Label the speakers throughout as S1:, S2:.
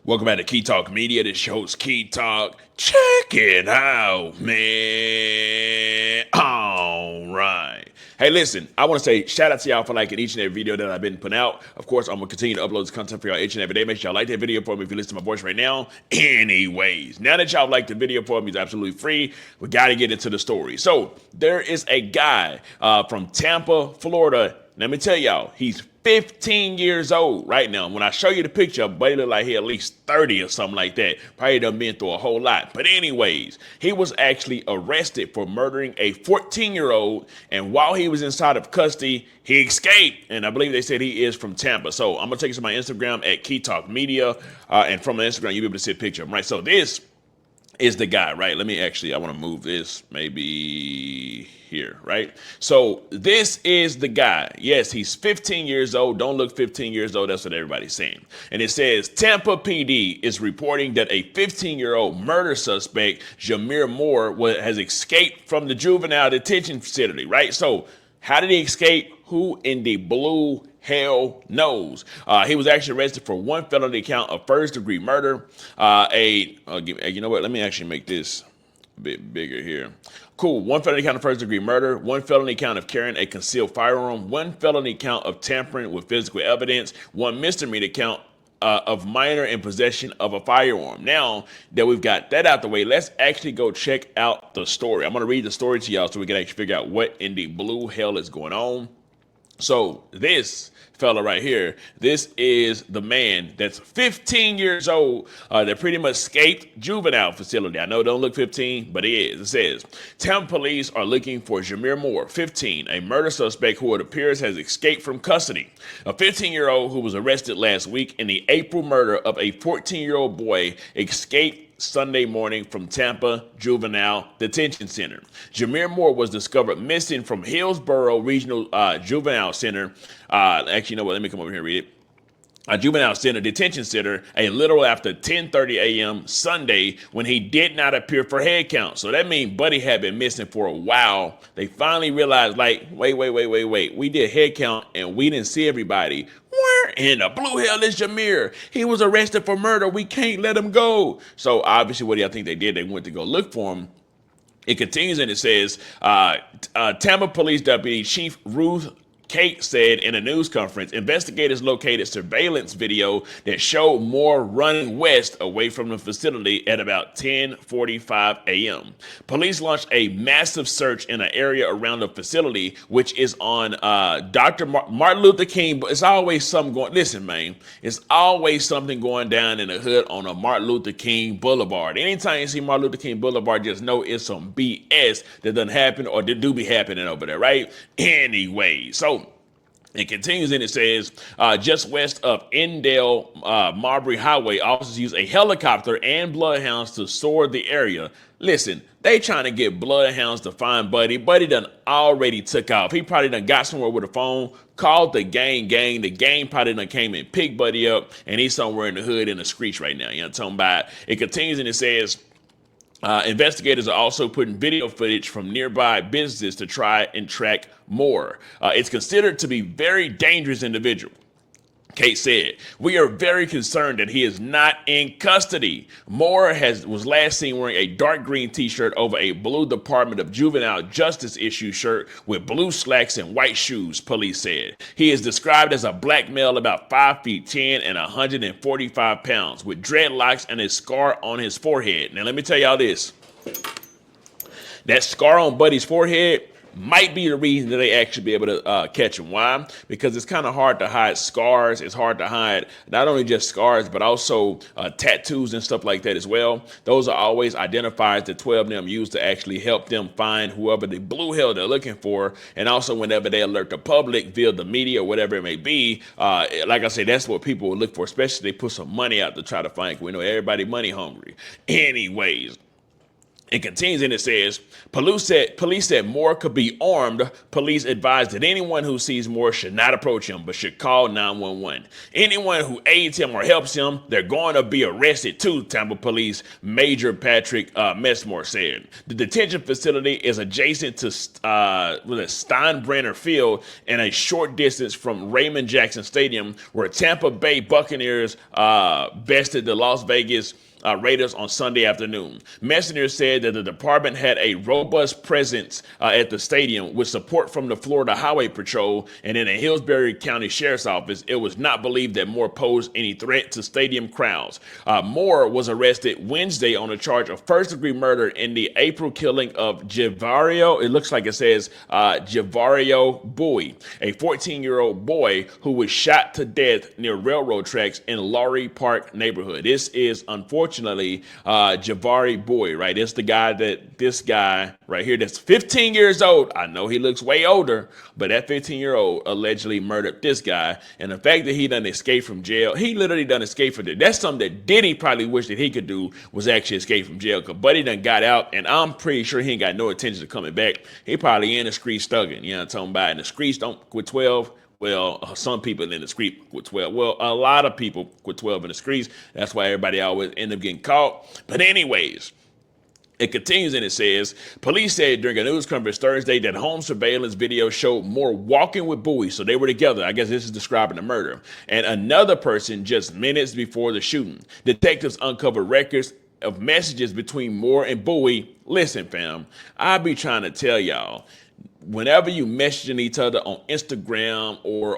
S1: Welcome back to Key Talk Media. This show's Key Talk. Check it out, man. All right. Hey, listen, I want to say shout out to y'all for liking each and every video that I've been putting out. Of course, I'm going to continue to upload this content for y'all each and every day. Make sure y'all like that video for me if you listen to my voice right now. Anyways, now that y'all like the video for me, it's absolutely free. We got to get into the story. So there is a guy from Tampa, Florida. Let me tell y'all, he's 15 years old right now. When I show you the picture, buddy look like he at least 30 or something like that. Probably done been through a whole lot. But anyways, he was actually arrested for murdering a 14-year-old. And while he was inside of custody, he escaped. And I believe they said he is from Tampa. So I'm going to take you to my Instagram at Key Talk Media. And from my Instagram, you'll be able to see a picture of him, right? So this is the guy, right? Let me actually, I want to move this maybe here, right? So this is the guy. Yes, he's 15 years old. Don't look 15 years old. That's what everybody's saying. And it says Tampa PD is reporting that a 15-year-old murder suspect, Jahmir Moore, has escaped from the juvenile detention facility, right? So how did he escape? Who in the blue hell knows? He was actually arrested for one felony count of first-degree murder. You know what? Let me actually make this a bit bigger here. Cool. One felony count of first-degree murder, one felony count of carrying a concealed firearm, one felony count of tampering with physical evidence, one misdemeanor count of minor in possession of a firearm. Now that we've got that out the way, let's actually go check out the story. I'm going to read the story to y'all so we can actually figure out what in the blue hell is going on. So this fella right here, this is the man that's 15 years old that pretty much escaped juvenile facility. I know it don't look 15, but he is. It says, Tampa police are looking for Jahmir Moore, 15, a murder suspect who it appears has escaped from custody. A 15-year-old who was arrested last week in the April murder of a 14-year-old boy escaped Sunday morning from Tampa Juvenile Detention Center. Jahmir Moore was discovered missing from Hillsborough Regional Juvenile Center. Actually, you know what? Let me come over here and read it. A juvenile center detention center a little after 10:30 a.m. Sunday when he did not appear for head count. So that means Buddy had been missing for a while. They finally realized, like, wait. We did head count and we didn't see everybody. Where in the blue hell is Jahmir? He was arrested for murder. We can't let him go. So obviously, what do you think they did? They went to go look for him. It continues and it says, Tampa Police Deputy Chief Ruth Kate said in a news conference, investigators located surveillance video that showed Moore running west away from the facility at about 10:45 a.m. Police launched a massive search in an area around the facility, which is on Dr. Martin Luther King. It's always something going. Listen, man, it's always something going down in the hood on a Martin Luther King Boulevard. Anytime you see Martin Luther King Boulevard, just know it's some BS that doesn't happen or that do be happening over there, right? Anyway, so it continues and it says, just west of Endale Marbury Highway, officers use a helicopter and bloodhounds to soar the area. Listen, they trying to get bloodhounds to find Buddy. Buddy done already took off. He probably done got somewhere with a phone, called the gang. The gang probably done came and picked Buddy up, and he's somewhere in the hood in the streets right now. You know what I'm talking about? It continues and it says, investigators are also putting video footage from nearby businesses to try and track Moore. It's considered to be very dangerous individual. Kate said, we are very concerned that he is not in custody. Moore was last seen wearing a dark green t-shirt over a blue Department of Juvenile Justice issue shirt with blue slacks and white shoes, police said. He is described as a black male about 5 feet 10 and 145 pounds with dreadlocks and a scar on his forehead. Now let me tell y'all this. That scar on Buddy's forehead might be the reason that they actually be able to catch him. Why? Because it's kind of hard to hide scars. It's hard to hide not only just scars, but also tattoos and stuff like that as well. Those are always identifiers that 12 of them use to actually help them find whoever the blue hell they're looking for. And also whenever they alert the public via the media or whatever it may be, like I say, that's what people will look for, especially if they put some money out to try to find. We know everybody money hungry. Anyways. It continues and it says, police said Moore could be armed. Police advised that anyone who sees Moore should not approach him, but should call 911. Anyone who aids him or helps him, they're going to be arrested too, Tampa Police Major Patrick Messmore said. The detention facility is adjacent to Steinbrenner Field and a short distance from Raymond Jackson Stadium, where Tampa Bay Buccaneers bested the Las Vegas Raiders on Sunday afternoon. Messenger said that the department had a robust presence at the stadium with support from the Florida Highway Patrol and in the Hillsborough County Sheriff's Office. It was not believed that Moore posed any threat to stadium crowds. Moore was arrested Wednesday on a charge of first-degree murder in the April killing of Jevario, it looks like it says Jevario Buie, a 14-year-old boy who was shot to death near railroad tracks in Laurie Park neighborhood. This is unfortunately Jevario Buie, right? It's the guy this guy right here that's 15 years old. I know he looks way older, but that 15-year-old allegedly murdered this guy. And the fact that he done escape from jail, he literally done escape from jail. That's something that Diddy probably wished that he could do, was actually escape from jail. Because Buddy done got out, and I'm pretty sure he ain't got no intention of coming back. He probably in the streets thugging. You know what I'm talking about? And the streets don't quit 12. Well, some people in the street with 12. Well, a lot of people with 12 in the streets. That's why everybody always end up getting caught. But anyways, it continues and it says, police said during a news conference Thursday that home surveillance video showed Moore walking with Buie. So they were together. I guess this is describing the murder. And another person just minutes before the shooting. Detectives uncovered records of messages between Moore and Buie. Listen, fam, I be trying to tell y'all, whenever you messaging each other on Instagram or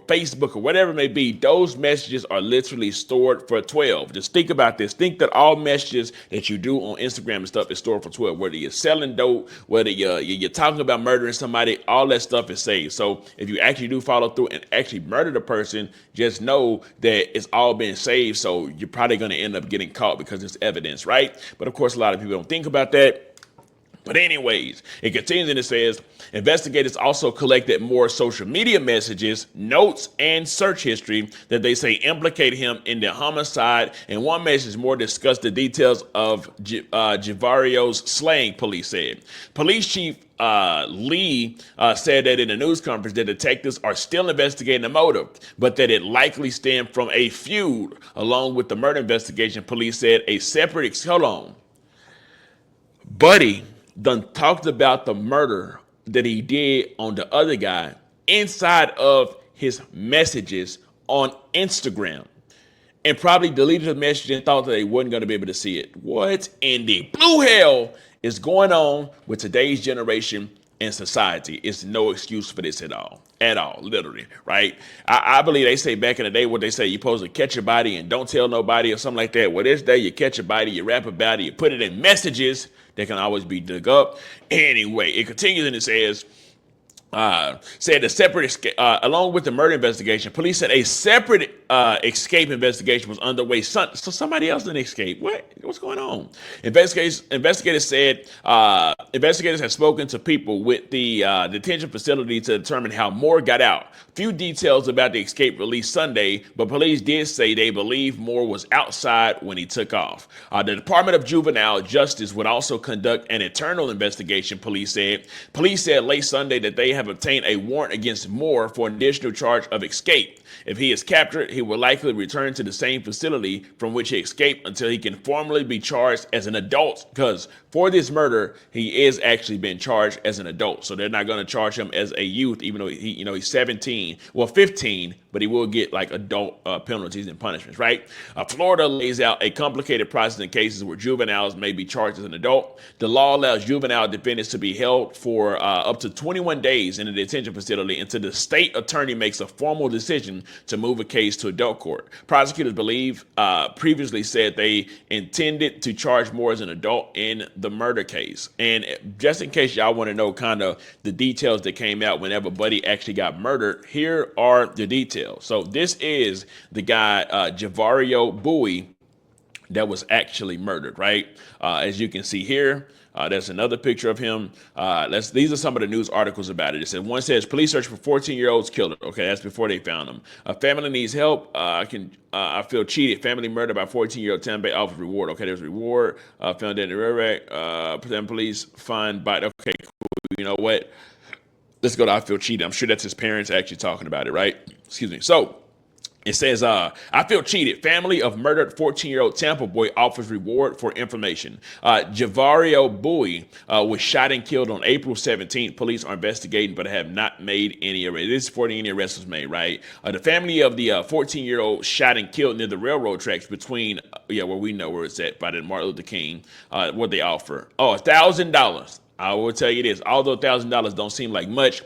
S1: Facebook or whatever it may be, those messages are literally stored for 12. Just think about this. Think that all messages that you do on Instagram and stuff is stored for 12. Whether you're selling dope, whether you're talking about murdering somebody, all that stuff is saved. So if you actually do follow through and actually murder the person, just know that it's all been saved. So you're probably going to end up getting caught because it's evidence, right? But of course, a lot of people don't think about that. But anyways, it continues and it says, investigators also collected more social media messages, notes, and search history that they say implicate him in the homicide. And one message more discussed the details of Jevario's slaying, police said. Police Chief Lee said that in a news conference that detectives are still investigating the motive, but that it likely stemmed from a feud. Along with the murder investigation, police said a separate, hold on, Buddy done talked about the murder that he did on the other guy inside of his messages on Instagram, and probably deleted the message and thought that they wasn't going to be able to see it. What in the blue hell is going on with today's generation and society? It's no excuse for this at all, literally, right? I believe they say back in the day what they say, you're supposed to catch a body and don't tell nobody or something like that. Well, this day you catch a body, you rap about it, you put it in messages that can always be dug up. Anyway, it continues and it says, said a separate, along with the murder investigation, police said a separate escape investigation was underway. So somebody else didn't escape. What's going on? Investigators said investigators have spoken to people with the detention facility to determine how Moore got out. Few details about the escape released Sunday, but police did say they believe Moore was outside when he took off. The Department of Juvenile Justice would also conduct an internal investigation, police said. Police said late Sunday that they have obtained a warrant against Moore for an additional charge of escape. If he is captured, he will likely return to the same facility from which he escaped until he can formally be charged as an adult, because for this murder, he is actually being charged as an adult. So they're not going to charge him as a youth, even though he's 17, well, 15, but he will get like adult penalties and punishments, right? Florida lays out a complicated process in cases where juveniles may be charged as an adult. The law allows juvenile defendants to be held for up to 21 days in a detention facility until the state attorney makes a formal decision to move a case to adult court. Prosecutors believe previously said they intended to charge Moore as an adult in the murder case. And just in case y'all want to know kind of the details that came out whenever Buddy actually got murdered, here are the details. So this is the guy, Jevario Buie, that was actually murdered, right? As you can see here, there's another picture of him. These are some of the news articles about it. It said one says police search for 14-year-old's killer. Okay, that's before they found him. A family needs help. I feel cheated. Family murdered by 14-year-old Tampa Bay offers reward. Okay, there's reward. Found in the railroad. Police find by. Okay, cool. You know what? Let's go to I feel cheated. I'm sure that's his parents actually talking about it, right? Excuse me. So it says, I feel cheated. Family of murdered 14-year-old Tampa boy offers reward for information. Jevario Buie was shot and killed on April 17th. Police are investigating but have not made any arrests. This is before any arrest was made, right? The family of the 14-year-old shot and killed near the railroad tracks between, where we know where it's at, by the Martin Luther King, what they offer. Oh, $1,000. I will tell you this, although $1,000 don't seem like much,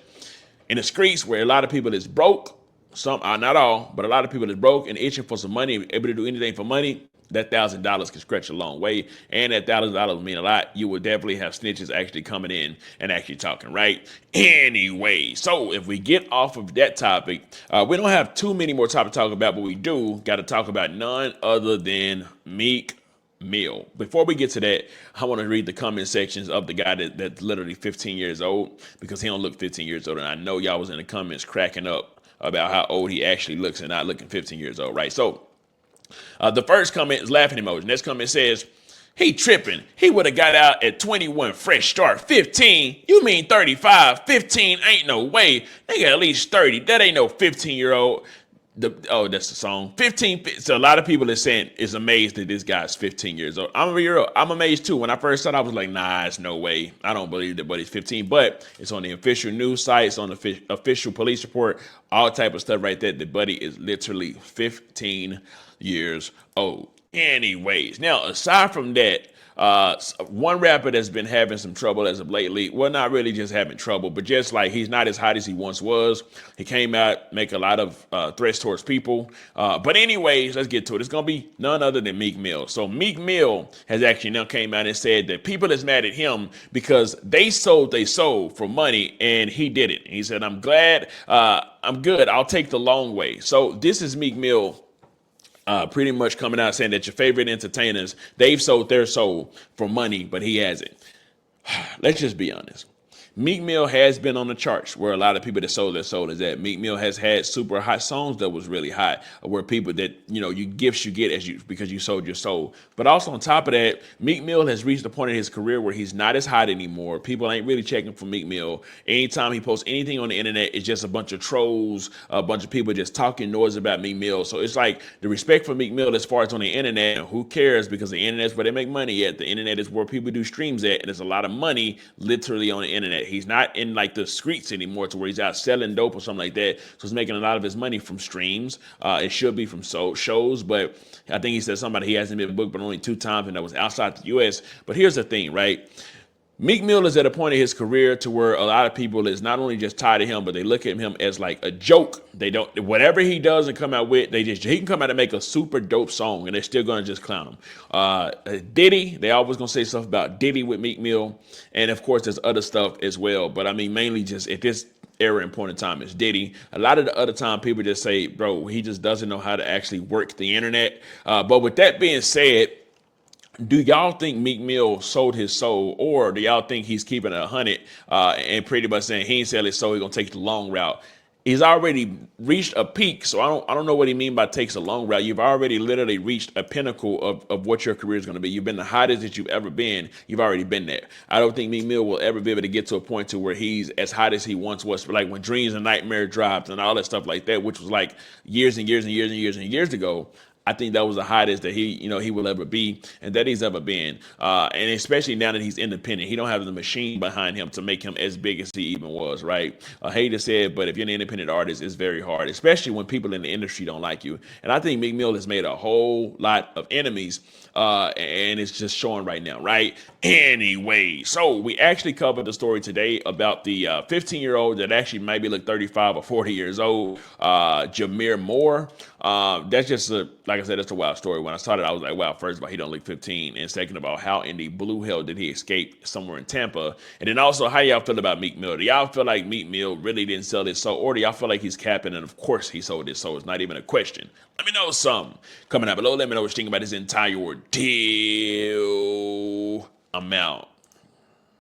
S1: in the streets where a lot of people is broke, some are not all, but a lot of people is broke and itching for some money, able to do anything for money, that $1,000 can stretch a long way. And that $1,000 will mean a lot. You will definitely have snitches actually coming in and actually talking, right? Anyway, so if we get off of that topic, we don't have too many more topics to talk about, but we do got to talk about none other than Meek Mill. Before we get to that, I want to read the comment sections of the guy that's literally 15 years old, because he don't look 15 years old. And I know y'all was in the comments cracking up about how old he actually looks and not looking 15 years old, right? So the first comment is laughing emoji. Next comment says, he tripping. He would have got out at 21, fresh start. 15? You mean 35? 15 ain't no way. They got at least 30. That ain't no 15-year-old. That's the song. 15. So a lot of people is amazed that this guy's 15 years old. I'm amazed too. When I first saw it, I was like, nah, it's no way. I don't believe that buddy's 15. But it's on the official news sites, on the official police report, all type of stuff right there. The buddy is literally 15 years old. Anyways, now aside from that, one rapper that's been having some trouble as of lately, well, not really just having trouble, but just like he's not as hot as he once was. He came out, make a lot of threats towards people. But anyways, let's get to it. It's going to be none other than Meek Mill. So Meek Mill has actually now came out and said that people is mad at him because they sold for money and he did it. He said, I'm glad, I'm good. I'll take the long way. So this is Meek Mill pretty much coming out saying that your favorite entertainers, they've sold their soul for money, but he hasn't. Let's just be honest. Meek Mill has been on the charts where a lot of people that sold their soul is at. Meek Mill has had super hot songs that was really hot, where people that, you gifts you get because you sold your soul. But also on top of that, Meek Mill has reached a point in his career where he's not as hot anymore. People ain't really checking for Meek Mill. Anytime he posts anything on the internet, it's just a bunch of trolls, a bunch of people just talking noise about Meek Mill. So it's like the respect for Meek Mill as far as on the internet, who cares, because the internet's where they make money at. The internet is where people do streams at, and there's a lot of money literally on the internet. He's not in like the streets anymore to where he's out selling dope or something like that. So he's making a lot of his money from streams. It should be from shows, but I think he said somebody he hasn't been booked but only 2 times, and that was outside the US. But here's the thing, right? Meek Mill is at a point in his career to where a lot of people is not only just tired of him, but they look at him as like a joke. They don't, whatever he does and come out with, he can come out and make a super dope song and they're still going to just clown him. Diddy, they always going to say stuff about Diddy with Meek Mill. And of course, there's other stuff as well. But I mean, mainly just at this era and point in time is Diddy. A lot of the other time people just say, bro, he just doesn't know how to actually work the internet. But with that being said, do y'all think Meek Mill sold his soul, or do y'all think he's keeping it 100 and pretty much saying he ain't sell his soul, he's gonna take the long route? He's already reached a peak, so I don't know what he mean by takes a long route. You've already literally reached a pinnacle of what your career is going to be. You've been the hottest that you've ever been. You've already been there. I don't think Meek Mill will ever be able to get to a point to where he's as hot as he once was, like when Dreams and Nightmare dropped and all that stuff like that, which was like years and years and years and years and years ago. I think that was the hottest that he will ever be and that he's ever been. And especially now that he's independent, he don't have the machine behind him to make him as big as he even was, right? A hater said, but if you're an independent artist, it's very hard, especially when people in the industry don't like you. And I think Meek Mill has made a whole lot of enemies, and it's just showing right now, right? Anyway, so we actually covered the story today about the 15-year-old that actually maybe look 35 or 40 years old, Jahmir Moore. That's just like like I said, that's a wild story. When I started, I was like, wow, first of all, he don't look 15. And second of all, how in the blue hell did he escape somewhere in Tampa? And then also, how y'all feel about Meek Mill? Do y'all feel like Meek Mill really didn't sell his soul? Or do y'all feel like he's capping? And of course, he sold his soul. It's not even a question. Let me know something. Coming out below, let me know what you think about this entire ordeal. I'm out.